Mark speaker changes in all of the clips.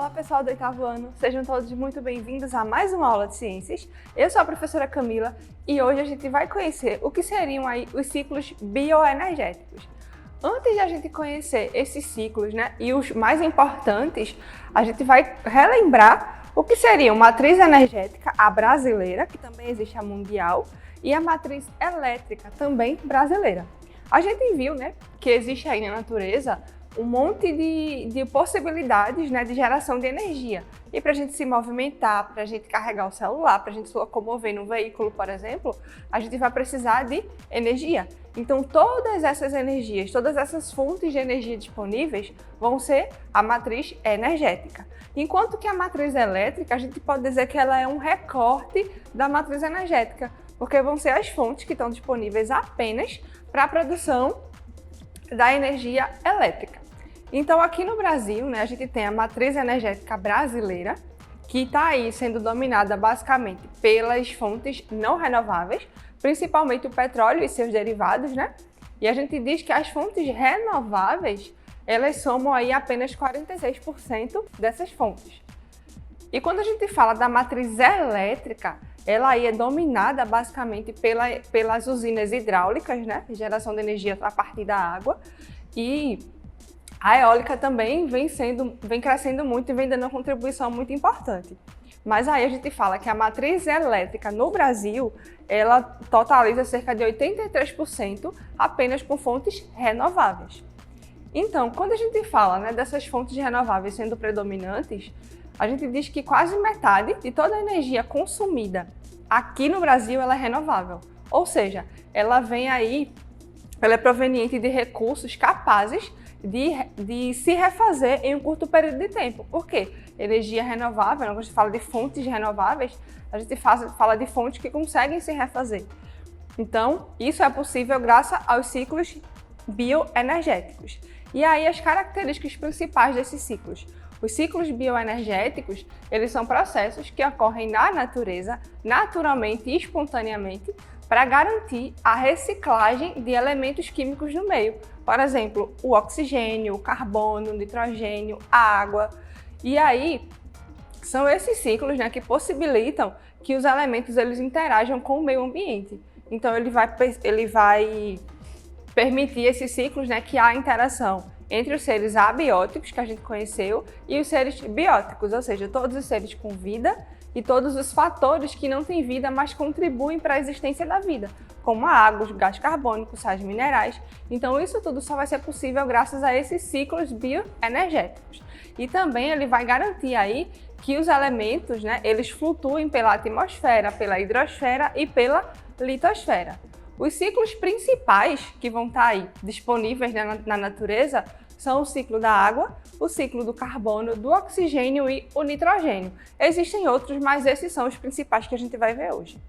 Speaker 1: Olá pessoal do oitavo ano, sejam todos muito bem-vindos a mais uma aula de ciências. Eu sou a professora Camila e hoje a gente vai conhecer o que seriam aí os ciclos bioenergéticos. Antes de a gente conhecer esses ciclos, e os mais importantes, a gente vai relembrar o que seriam matriz energética, a brasileira, que também existe a mundial, e a matriz elétrica, também brasileira. A gente viu, que existe aí na natureza um monte de possibilidades, de geração de energia. E para a gente se movimentar, para a gente carregar o celular, para a gente se locomover num veículo, por exemplo, a gente vai precisar de energia. Então, todas essas energias, todas essas fontes de energia disponíveis vão ser a matriz energética. Enquanto que a matriz elétrica, a gente pode dizer que ela é um recorte da matriz energética, porque vão ser as fontes que estão disponíveis apenas para a produção da energia elétrica. Então, aqui no Brasil, a gente tem a matriz energética brasileira, que está aí sendo dominada basicamente pelas fontes não renováveis, principalmente o petróleo e seus derivados, E a gente diz que as fontes renováveis, elas somam aí apenas 46% dessas fontes. E quando a gente fala da matriz elétrica, ela aí é dominada basicamente pelas usinas hidráulicas, geração de energia a partir da água, e a eólica também vem crescendo muito e vem dando uma contribuição muito importante. Mas aí a gente fala que a matriz elétrica no Brasil, ela totaliza cerca de 83% apenas com fontes renováveis. Então, quando a gente fala dessas fontes renováveis sendo predominantes, a gente diz que quase metade de toda a energia consumida aqui no Brasil ela é renovável. Ou seja, ela é proveniente de recursos capazes de se refazer em um curto período de tempo. Por quê? Energia renovável, quando a gente fala de fontes renováveis, a gente fala de fontes que conseguem se refazer. Então, isso é possível graças aos ciclos bioenergéticos. E aí, as características principais desses ciclos. Os ciclos bioenergéticos, eles são processos que ocorrem na natureza, naturalmente e espontaneamente, para garantir a reciclagem de elementos químicos no meio. Por exemplo, o oxigênio, o carbono, o nitrogênio, a água. E aí, são esses ciclos que possibilitam que os elementos eles interajam com o meio ambiente. Então, ele vai permitir esses ciclos que há interação entre os seres abióticos, que a gente conheceu, e os seres bióticos, ou seja, todos os seres com vida e todos os fatores que não têm vida, mas contribuem para a existência da vida, como a água, o gás carbônico, sais minerais. Então, isso tudo só vai ser possível graças a esses ciclos bioenergéticos. E também ele vai garantir aí que os elementos, eles flutuem pela atmosfera, pela hidrosfera e pela litosfera. Os ciclos principais que vão estar aí disponíveis na natureza são o ciclo da água, o ciclo do carbono, do oxigênio e o nitrogênio. Existem outros, mas esses são os principais que a gente vai ver hoje.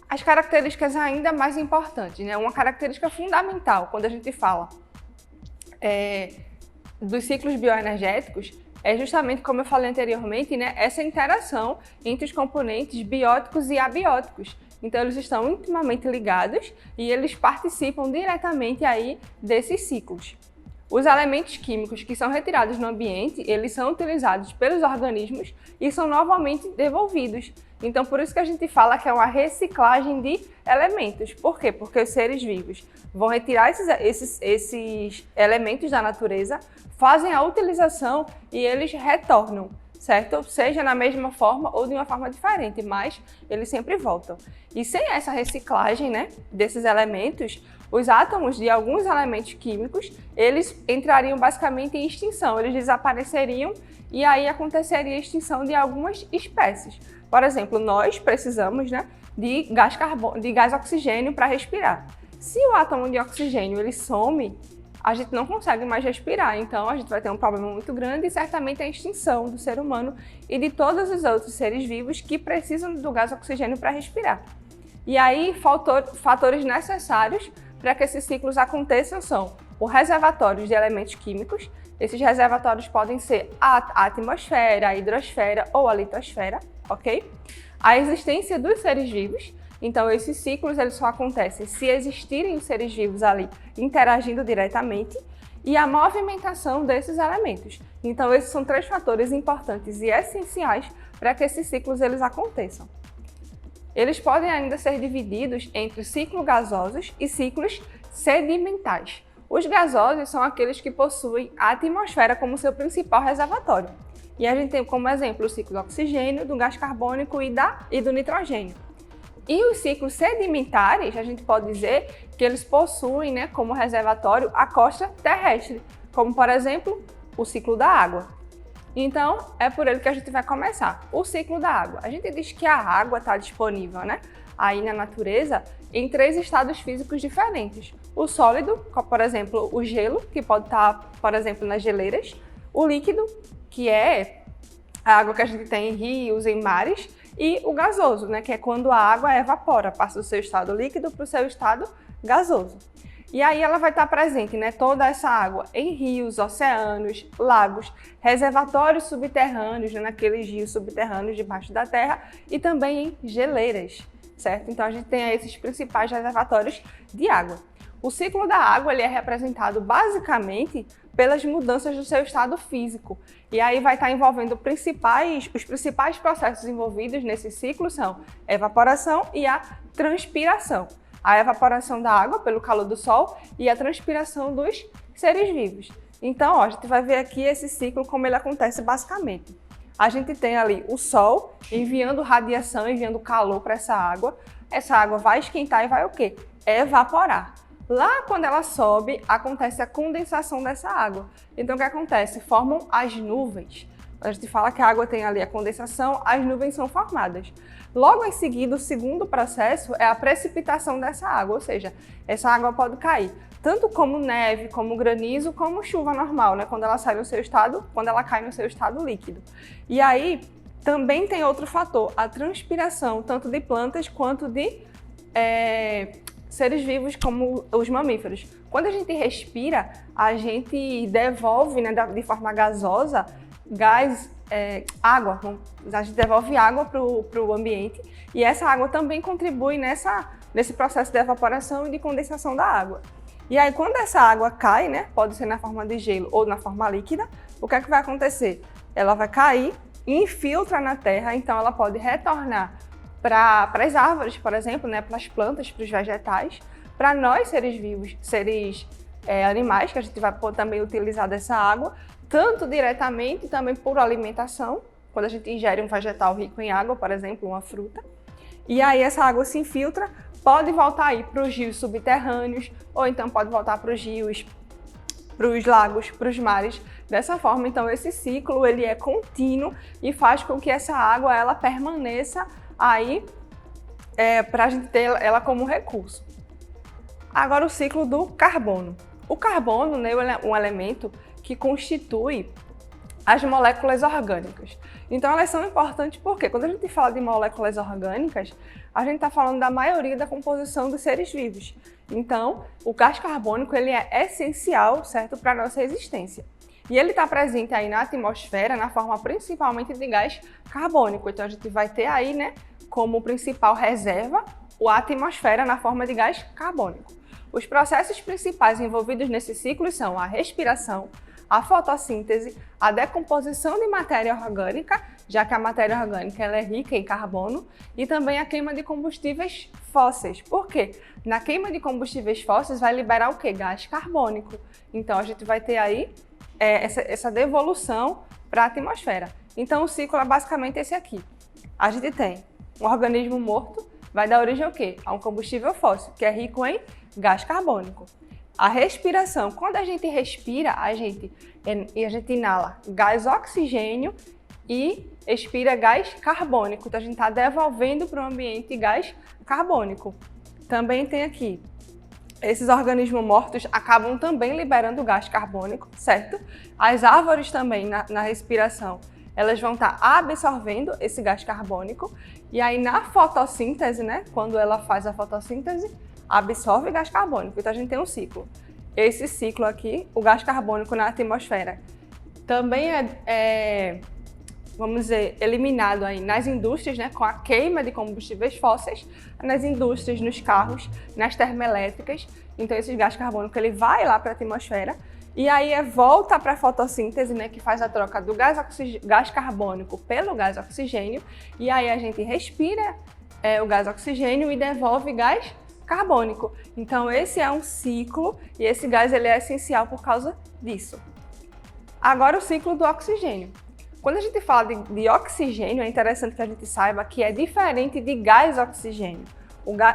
Speaker 1: As características ainda mais importantes, uma característica fundamental quando a gente fala dos ciclos bioenergéticos é justamente, como eu falei anteriormente, essa interação entre os componentes bióticos e abióticos. Então, eles estão intimamente ligados e eles participam diretamente aí desses ciclos. Os elementos químicos que são retirados no ambiente, eles são utilizados pelos organismos e são novamente devolvidos. Então, por isso que a gente fala que é uma reciclagem de elementos. Por quê? Porque os seres vivos vão retirar esses elementos da natureza, fazem a utilização e eles retornam, certo? Seja na mesma forma ou de uma forma diferente, mas eles sempre voltam. E sem essa reciclagem, desses elementos, os átomos de alguns elementos químicos, eles entrariam basicamente em extinção, eles desapareceriam e aí aconteceria a extinção de algumas espécies. Por exemplo, nós precisamos de gás oxigênio para respirar. Se o átomo de oxigênio ele some, a gente não consegue mais respirar, então a gente vai ter um problema muito grande e certamente a extinção do ser humano e de todos os outros seres vivos que precisam do gás oxigênio para respirar. E aí, fatores necessários para que esses ciclos aconteçam são o reservatório de elementos químicos. Esses reservatórios podem ser a atmosfera, a hidrosfera ou a litosfera, ok? A existência dos seres vivos. Então, esses ciclos eles só acontecem se existirem os seres vivos ali interagindo diretamente. e a movimentação desses elementos. Então, esses são 3 fatores importantes e essenciais para que esses ciclos eles aconteçam. Eles podem ainda ser divididos entre ciclos gasosos e ciclos sedimentais. Os gasosos são aqueles que possuem a atmosfera como seu principal reservatório. E a gente tem como exemplo o ciclo do oxigênio, do gás carbônico e do nitrogênio. E os ciclos sedimentares, a gente pode dizer que eles possuem, né, como reservatório a crosta terrestre, como por exemplo o ciclo da água. Então, é por ele que a gente vai começar. O ciclo da água. A gente diz que a água está disponível, né, aí na natureza em 3 estados físicos diferentes. O sólido, como, por exemplo, o gelo, que pode estar, por exemplo, nas geleiras. O líquido, que é a água que a gente tem em rios, em mares. E o gasoso, né, que é quando a água evapora, passa do seu estado líquido para o seu estado gasoso. E aí ela vai estar presente, né, toda essa água em rios, oceanos, lagos, reservatórios subterrâneos, né, naqueles rios subterrâneos debaixo da terra e também em geleiras, certo? Então a gente tem aí esses principais reservatórios de água. O ciclo da água ele é representado basicamente pelas mudanças do seu estado físico. E aí vai estar envolvendo os principais processos envolvidos nesse ciclo são a evaporação e a transpiração. A evaporação da água pelo calor do sol e a transpiração dos seres vivos. Então, ó, a gente vai ver aqui esse ciclo como ele acontece basicamente. A gente tem ali o sol enviando radiação, enviando calor para essa água. Essa água vai esquentar e vai o quê? Evaporar. Lá, quando ela sobe, acontece a condensação dessa água. Então, o que acontece? Formam as nuvens. A gente fala que a água tem ali a condensação, as nuvens são formadas. Logo em seguida, o segundo processo é a precipitação dessa água, ou seja, essa água pode cair tanto como neve, como granizo, como chuva normal, né? Quando ela sai no seu estado, quando ela cai no seu estado líquido. E aí, também tem outro fator, a transpiração, tanto de plantas quanto de seres vivos como os mamíferos. Quando a gente respira, a gente devolve, né, de forma gasosa, água. A gente devolve água para o ambiente e essa água também contribui nesse processo de evaporação e de condensação da água. E aí, quando essa água cai, né, pode ser na forma de gelo ou na forma líquida, o que é que vai acontecer? Ela vai cair, infiltra na terra, então ela pode retornar para as árvores, por exemplo, né, para as plantas, para os vegetais, para nós seres vivos, animais, que a gente vai poder também utilizar dessa água, tanto diretamente, também por alimentação, quando a gente ingere um vegetal rico em água, por exemplo, uma fruta. E aí essa água se infiltra, pode voltar aí para os rios subterrâneos, ou então pode voltar para os rios, para os lagos, para os mares. Dessa forma, então, esse ciclo ele é contínuo e faz com que essa água ela permaneça aí para a gente ter ela como recurso. Agora o ciclo do carbono. O carbono, né, é um elemento que constitui as moléculas orgânicas. Então elas são importantes porque quando a gente fala de moléculas orgânicas, a gente está falando da maioria da composição dos seres vivos. Então o gás carbônico ele é essencial, certo, para a nossa existência. E ele está presente aí na atmosfera na forma principalmente de gás carbônico. Então a gente vai ter aí, né, como principal reserva a atmosfera na forma de gás carbônico. Os processos principais envolvidos nesse ciclo são a respiração, a fotossíntese, a decomposição de matéria orgânica, já que a matéria orgânica ela é rica em carbono, e também a queima de combustíveis fósseis. Por quê? Na queima de combustíveis fósseis vai liberar o quê? Gás carbônico. Então a gente vai ter aí essa devolução para a atmosfera. Então o ciclo é basicamente esse aqui. A gente tem um organismo morto, vai dar origem ao quê? A um combustível fóssil, que é rico em gás carbônico. A respiração, quando a gente respira, a gente inala gás oxigênio e expira gás carbônico. Então a gente está devolvendo para o ambiente gás carbônico. Também tem aqui, esses organismos mortos acabam também liberando gás carbônico, certo? As árvores também, na respiração, elas vão estar absorvendo esse gás carbônico. E aí na fotossíntese, né, quando ela faz a fotossíntese, absorve gás carbônico. Então a gente tem um ciclo. Esse ciclo aqui, o gás carbônico na atmosfera, também vamos dizer, eliminado aí nas indústrias, né, com a queima de combustíveis fósseis, nas indústrias, nos carros, nas termoelétricas. Então esse gás carbônico ele vai lá para a atmosfera e aí volta para a fotossíntese, né, que faz a troca do gás carbônico pelo gás oxigênio, e aí a gente respira o gás oxigênio e devolve gás carbônico. Então esse é um ciclo e esse gás ele é essencial por causa disso. Agora o ciclo do oxigênio. Quando a gente fala de oxigênio, é interessante que a gente saiba que é diferente de gás oxigênio.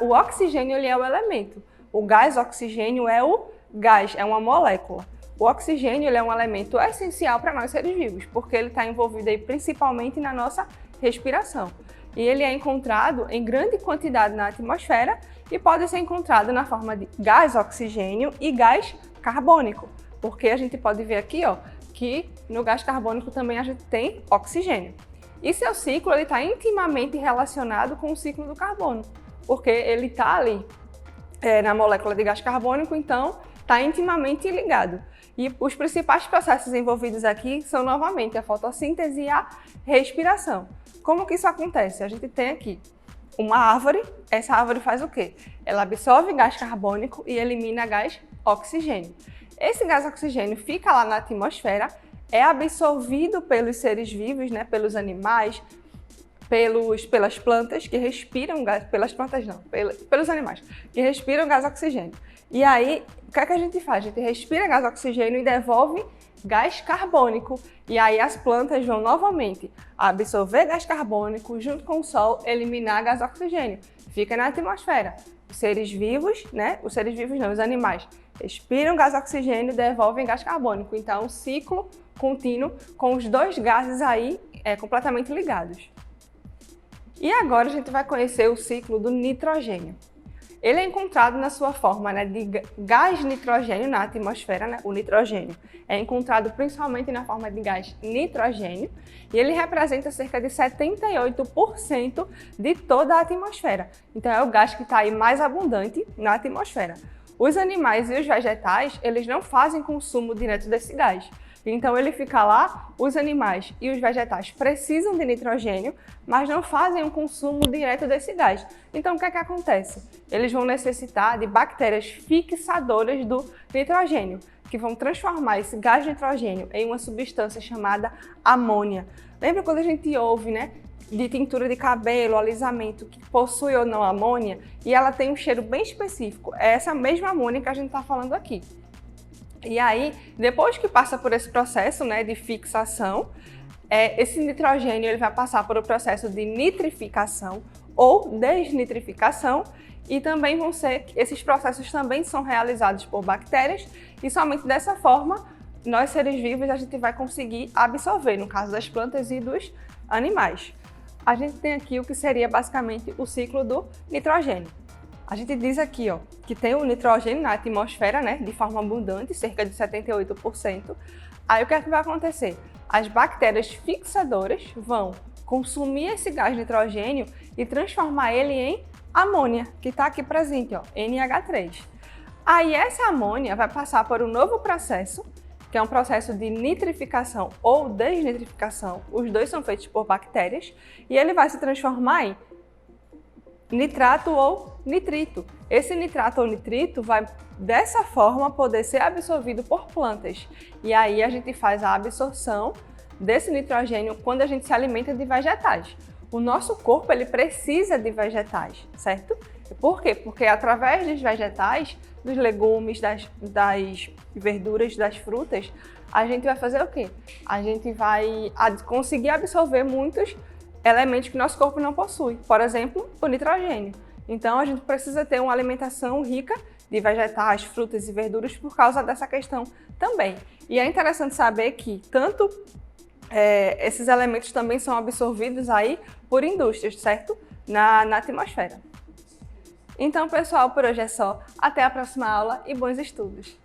Speaker 1: O oxigênio ele é o elemento, o gás oxigênio é o gás, é uma molécula. O oxigênio ele é um elemento essencial para nós seres vivos, porque ele está envolvido aí principalmente na nossa respiração. E ele é encontrado em grande quantidade na atmosfera e pode ser encontrado na forma de gás oxigênio e gás carbônico, porque a gente pode ver aqui, ó, que no gás carbônico também a gente tem oxigênio. E seu ciclo está intimamente relacionado com o ciclo do carbono, porque ele está ali na molécula de gás carbônico, então está intimamente ligado. E os principais processos envolvidos aqui são novamente a fotossíntese e a respiração. Como que isso acontece? A gente tem aqui uma árvore, essa árvore faz o quê? Ela absorve gás carbônico e elimina gás oxigênio. Esse gás oxigênio fica lá na atmosfera, é absorvido pelos seres vivos, né, pelos animais, pelas plantas que respiram gás, pelos animais que respiram gás oxigênio. E aí, o que é que a gente faz? A gente respira gás oxigênio e devolve gás carbônico. E aí as plantas vão novamente absorver gás carbônico junto com o sol, eliminar gás oxigênio. Fica na atmosfera. Os seres vivos, né? Os seres vivos não, os animais respiram gás oxigênio e devolvem gás carbônico. Então, um ciclo contínuo com os dois gases aí completamente ligados. E agora a gente vai conhecer o ciclo do nitrogênio. Ele é encontrado na sua forma, né, de gás nitrogênio na atmosfera, né, o nitrogênio. É encontrado principalmente na forma de gás nitrogênio e ele representa cerca de 78% de toda a atmosfera. Então é o gás que está aí mais abundante na atmosfera. Os animais e os vegetais, eles não fazem consumo direto desse gás. Então ele fica lá, os animais e os vegetais precisam de nitrogênio, mas não fazem um consumo direto desse gás. Então o que é que acontece? Eles vão necessitar de bactérias fixadoras do nitrogênio, que vão transformar esse gás nitrogênio em uma substância chamada amônia. Lembra quando a gente ouve, né, de tintura de cabelo, alisamento, que possui ou não amônia, e ela tem um cheiro bem específico? É essa mesma amônia que a gente está falando aqui. E aí, depois que passa por esse processo, né, de fixação, esse nitrogênio ele vai passar por um processo de nitrificação ou desnitrificação, e também esses processos também são realizados por bactérias, e somente dessa forma, nós seres vivos, a gente vai conseguir absorver, no caso das plantas e dos animais. A gente tem aqui o que seria basicamente o ciclo do nitrogênio. A gente diz aqui, ó, que tem o nitrogênio na atmosfera, né, de forma abundante, cerca de 78%. Aí o que é que vai acontecer? As bactérias fixadoras vão consumir esse gás nitrogênio e transformar ele em amônia, que está aqui presente, ó, NH3. Aí essa amônia vai passar por um novo processo, que é um processo de nitrificação ou desnitrificação. Os dois são feitos por bactérias e ele vai se transformar em nitrato ou nitrito. Esse nitrato ou nitrito vai, dessa forma, poder ser absorvido por plantas. E aí a gente faz a absorção desse nitrogênio quando a gente se alimenta de vegetais. O nosso corpo ele precisa de vegetais, certo? Por quê? Porque através dos vegetais, dos legumes, das verduras, das frutas, a gente vai fazer o quê? A gente vai conseguir absorver muitos elementos que nosso corpo não possui, por exemplo, o nitrogênio. Então a gente precisa ter uma alimentação rica de vegetais, frutas e verduras por causa dessa questão também. E é interessante saber que tanto esses elementos também são absorvidos aí por indústrias, certo? Na atmosfera. Então, pessoal, por hoje é só. Até a próxima aula e bons estudos!